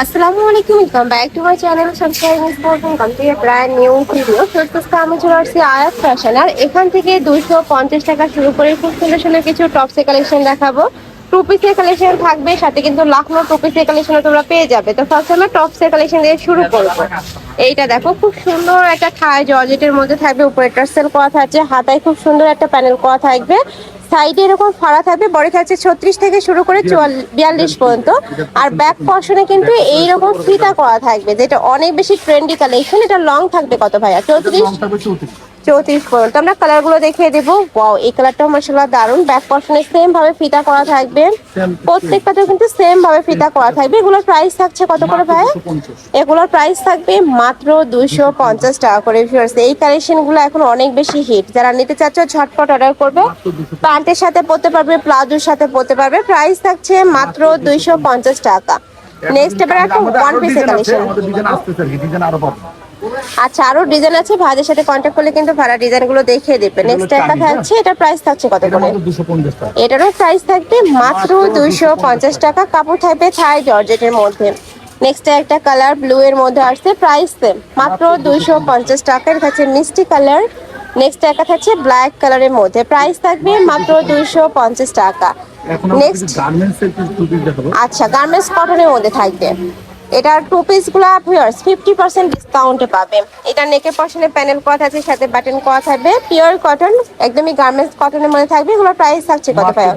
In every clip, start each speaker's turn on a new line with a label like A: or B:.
A: আসসালামু আলাইকুম, welcome back to my channel sunshine sports and complete brand new video. তো আমি চলে আসছি আয়াত ফ্যাশন, আর এখান থেকে 250 টাকা শুরু করে খুব সুন্দর সুন্দর কিছু টপসের কালেকশন দেখাবো। টু পিসের কালেকশন থাকবে, সাথে কিন্তু লাখনো টু পিসের কালেকশন তোমরা পেয়ে যাবে। তো ফার্স্ট আমরা টপসের কালেকশন দিয়ে শুরু করবো। এইটা দেখো, খুব সুন্দর একটা থাই জর্জেটের মধ্যে থাকবে, উপরে টার্সেল করা থাকছে, হাতায় খুব সুন্দর একটা প্যানেল করা থাকবে, সাইডে এরকম ফাড়া থাকবে, বডি থাকছে 36 থেকে শুরু করে 42 পর্যন্ত। আর ব্যাক পর্শনে কিন্তু এইরকম ফিতা করা থাকবে, যেটা অনেক বেশি ট্রেন্ডি কালেকশন। এটা লং থাকবে কত ভাইয়া? 34 পর্যন্ত। আমরা কালার গুলো দেখিয়ে দেবো। ওয়াও, এই কালারটাও মাশাআল্লাহ দারুন। ব্যাক পর্শনে সেম ভাবে ফিতা করা থাকবে, প্রত্যেকটাতে কিন্তু সেম ভাবে ফিতা করা থাকবে। এগুলোর প্রাইস থাকছে কত করে ভাইয়া? এগুলোর প্রাইস থাকবে মাত্র 250 টাকা করে। এই কালেকশন গুলো এখন অনেক বেশি হিট, যারা নিতে চাচ্ছ ঝটপট অর্ডার করবে। প্যান্টের সাথে পরতে পারবে, প্লাজোর সাথে পরতে পারবে। প্রাইস থাকছে মাত্র 250 টাকা। নেক্সট এবার একটা ওয়ান পিসের কালেকশন। আচ্ছা, আরো ডিজাইন আছে, ভাইদের সাথে কন্ট্যাক্ট করলে কিন্তু ভাড়া ডিজাইন গুলো দেখিয়ে দেবে। নেক্সট একটা থাকছে, এটার প্রাইস থাকছে কত করে? এটারও প্রাইস থাকবে মাত্র 250 টাকা। কাপড় থাকবে থাই জর্জেটের মধ্যে। নেক্সট একটা কালার ব্লু এর মধ্যে আসছে, প্রাইস সেম মাত্র 250 টাকা। এর কাছে মিষ্টি কালার। নেক্সট একটা থাকছে ব্ল্যাক কালারের মধ্যে, প্রাইস থাকবে মাত্র 250 টাকা। নেক্সট আচ্ছা, গার্মেন্টস কটনের মধ্যে থাকবে। এটার টু পিস গুলা ভিউয়ার্স 50% ডিসকাউন্টে পাবে। এটা নেকের পশনে প্যানেল করা আছে, সাথে বাটন করা থাকবে, পিওর কটন, একদমই গার্মেন্টস কটনের মধ্যে থাকবে। এগুলোর প্রাইস থাকছে কত ভাইয়া?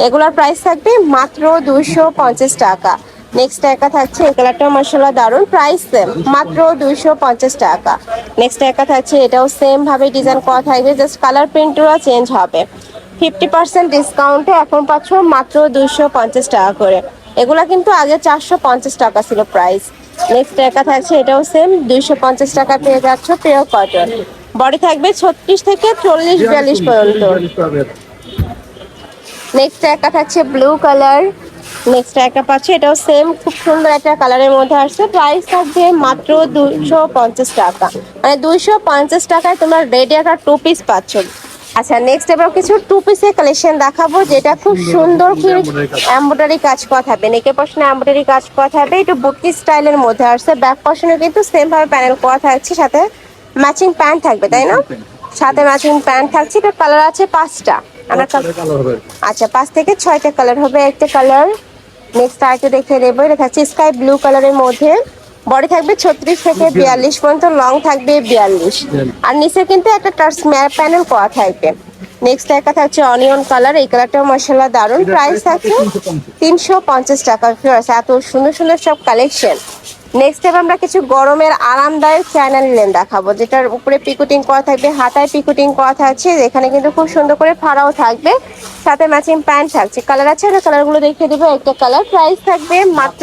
A: এগুলোর প্রাইস থাকবে মাত্র 250 টাকা। নেক্সট একা থাকছে, এই কালারটাও মাশাআল্লাহ দারুন, প্রাইস সেম মাত্র 250 টাকা। নেক্সট একা থাকছে, এটাও সেম ভাবে ডিজাইন করা থাকবে, জাস্ট কালার প্রিন্টগুলো চেঞ্জ হবে। 50% ডিসকাউন্টে এখন পাচ্ছ মাত্র 250 টাকা করে। এগুলা কিন্তু আগে 450 টাকা ছিল প্রাইস। নেক্সট একা থাকছে, এটাও সেম 250 টাকা পেয়ে যাচ্ছ, পিওর কটন। বডি থাকবে 36 থেকে 40-42 পর্যন্ত। নেক্সট একটা থাকছে ব্লু কালার। নেক্সট একটা পাচ্ছে, এটাও সেম খুব সুন্দর একটা কালারের মধ্যে আসছে। প্রাইস থাকবে মাত্র 250 টাকা। মানে 250 টাকায় তোমরা রেডি একটা টু পিস পাচ্ছ। আচ্ছা, নেক্সট এবার কিছু টু পিসের কালেকশন দেখাবো, যেটা খুব সুন্দর এমব্রয়ডারি কাজ করা থাকবে। নেকের পশনে এমব্রয়ডারি কাজ করা থাকবে, একটু বুটি স্টাইলের মধ্যে আসছে। ব্যাক পশনে কিন্তু সেম ভাবে প্যানেল করা থাকছে, সাথে ম্যাচিং প্যান্ট থাকবে, তাই না? সাথে ম্যাচিং প্যান্ট থাকছে। এটা কালার আছে 5টা। আমরা আচ্ছা, 5 থেকে 6টা কালার হবে। একটা কালার নেক্সট আরেকটা দেখিয়ে দেবো। এটা থাকছে স্কাই ব্লু কালারের মধ্যে, বডি থাকবে 36 থেকে 42 পর্যন্ত, লং থাকবে 42। আর নিচে কিন্তু একটা টাচ প্যানেল করা থাকবে। নেক্সট একটা থাকছে অনিয়ন কালার, এই কালারটাও মাশাআল্লাহ দারুন। প্রাইস থাকছে 350 টাকা। এত সুন্দর সুন্দর সব কালেকশন। নেক্সট এবার আমরা কিছু গরমের আরামদায়ক চায়না লিনেন দেখাবো, যেটার উপরে পিকুটিং করা থাকবে, হাতায় পিকুটিং করা থাকছে, এখানে কিন্তু খুব সুন্দর করে ফাড়াও থাকবে, সাথে ম্যাচিং প্যান্ট থাকছে। কালার আছে, আমরা কালার গুলো দেখিয়ে দেবো। একটা কালার প্রাইস থাকবে মাত্র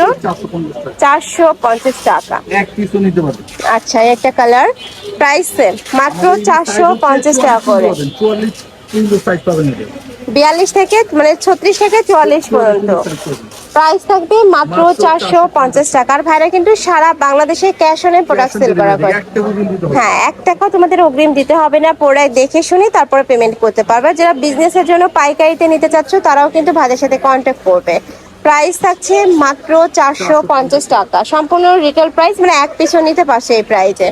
A: 450 টাকা। আচ্ছা, একটা কালার প্রাইস মাত্র 450 টাকা করে। 42 থেকে মানে 36 থেকে 44 পর্যন্ত প্রাইস থাকবে মাত্র 450 টাকা। আর ভাইরা কিন্তু সারা বাংলাদেশে ক্যাশ অনে প্রোডাক্ট সেল করা হয়। হ্যাঁ, 1 টাকা তোমাদের অগ্রিম দিতে হবে না, প্রোডাক্ট দেখে শুনে তারপরে পেমেন্ট করতে পারবে। যারা বিজনেসের জন্য পাইকারিতে নিতে চাচ্ছ, তারাও কিন্তু ভাইদের সাথে কন্ট্যাক্ট করবে। প্রাইস থাকছে মাত্র 450 টাকা, সম্পূর্ণ রিটেল প্রাইস, মানে এক পিছু নিতে পারছে এই প্রাইসে।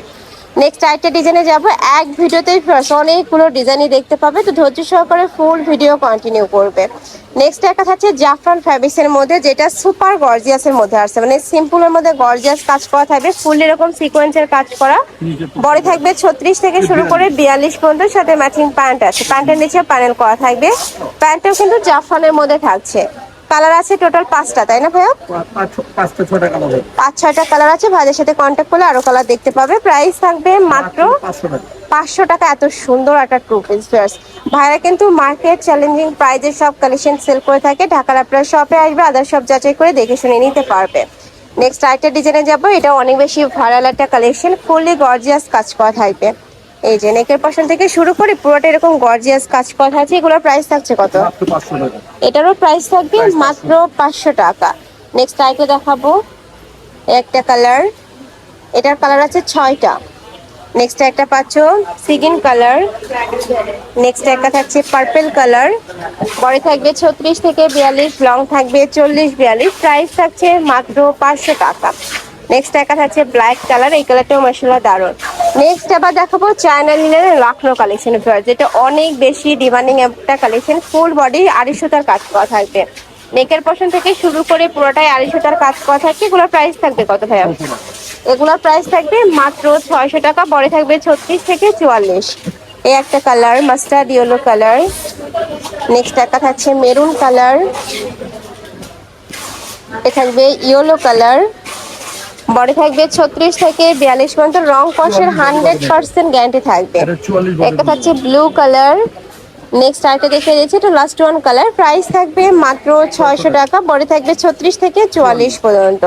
A: নেক্সট আরেকটা ডিজাইনে যাব। এক ভিডিওতেই অনেকগুলো ডিজাইনই দেখতে পাবে, তো ধৈর্য সহকারে ফুল ভিডিও কন্টিনিউ করবে। নেক্সট একটা থাকছে জাফরান ফ্যাব্রিক্সের মধ্যে, যেটা সুপার গর্জিয়াসের মধ্যে আসছে, মানে সিম্পলের মধ্যে গর্জিয়াস কাজ করা থাকবে, ফুল এরকম সিকোয়েন্সের কাজ করা। বডি থাকবে 36 থেকে শুরু করে 42 পর্যন্ত, সাথে ম্যাচিং প্যান্ট আছে, প্যান্টের নিচে প্যানেল করা থাকবে। প্যান্টটাও কিন্তু জাফরানের মধ্যে থাকছে। কালার আছে টোটাল 5টা, তাই না ভাইয়া? 5-6টা কালার আছে, ভাইদের সাথে কন্ট্যাক্ট করলে আরো কালার দেখতে পাবে। প্রাইস থাকবে মাত্র 500 টাকা। এত সুন্দর একটা টু পিস ড্রেস। ভাইরা কিন্তু মার্কেট চ্যালেঞ্জিং প্রাইজের সব কালেকশন সেল করে থাকে। ঢাকার আপনার শপে আসবে, আদার শপ যাচাই করে দেখে শুনে নিতে পারবে। নেক্সট আরেকটা ডিজাইনে যাবো, এটা অনেক বেশি ভাইরাল একটা কালেকশন, ফুললি গর্জিয়াস কাজ করা থাকবে। এই যে নেকের পশন থেকে শুরু করে পুরোটা এরকম গর্জিয়াস কাজ করা আছে। এগুলোর প্রাইস থাকছে কত? এটারও প্রাইস থাকবে মাত্র 500 টাকা। নেক্সট আইকে দেখাবো একটা কালার, এটার কালার আছে 6টা। নেক্সট একটা পাচ্ছ সিগিন কালার। নেক্সট একটা থাকছে পার্পল কালার। বড় থাকবে 36 থেকে 42, লং থাকবে 40-42, প্রাইস থাকছে মাত্র 500 টাকা। নেক্সট একটা থাকছে ব্ল্যাক কালার, এই কালারটাও মাশাআল্লাহ দারুণ। নেক্সট আবার দেখাবো চায়না লিনেনের লাখনো কালেকশন, যেটা অনেক বেশি ডিমান্ডিং একটা কালেকশন। ফুল বডি আড়ি সুতার কাজ করা থাকবে, নেকের পোর্শন থেকে শুরু করে পুরোটাই আড়ি সুতার কাজ করা থাকবে। এগুলোর প্রাইস থাকবে কত ভাইয়া? এগুলোর প্রাইস থাকবে মাত্র 600 টাকা। বড় থাকবে 36 থেকে 44। এই একটা colour mustard yellow colour. Next একটা থাকছে মেরুন কালার, এ থাকবে ইয়েলো কালার। বড় থাকবে 36 থেকে 42 পর্যন্ত, রং কষের 100% গ্যারান্টি থাকবে। একটা থাকছে ব্লু কালার। নেক্সট আরেকটা দেখে দিয়েছি, এটা লাস্ট ওয়ান কালার। প্রাইস থাকবে মাত্র 600 টাকা। বড় থাকবে 36 থেকে 44 পর্যন্ত।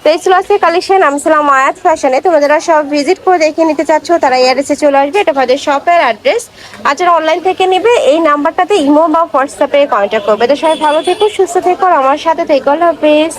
A: তো এই ছিল আজকের কালেকশন। আমি ছিলাম আয়াত ফ্যাশনে। তোমরা যারা সব ভিজিট করে দেখে নিতে চাচ্ছ তারা এই অ্যাড্রেসে চলে আসবে, এটা আমাদের শপের অ্যাড্রেস। আর যারা অনলাইন থেকে নেবে এই নাম্বারটাতে ইমো বা হোয়াটসঅ্যাপে কন্ট্যাক্ট করবে। তো সবাই ভালো থেকো, সুস্থ থেকো, আর আমার সাথে থেকো। আল্লাহ হাফেজ।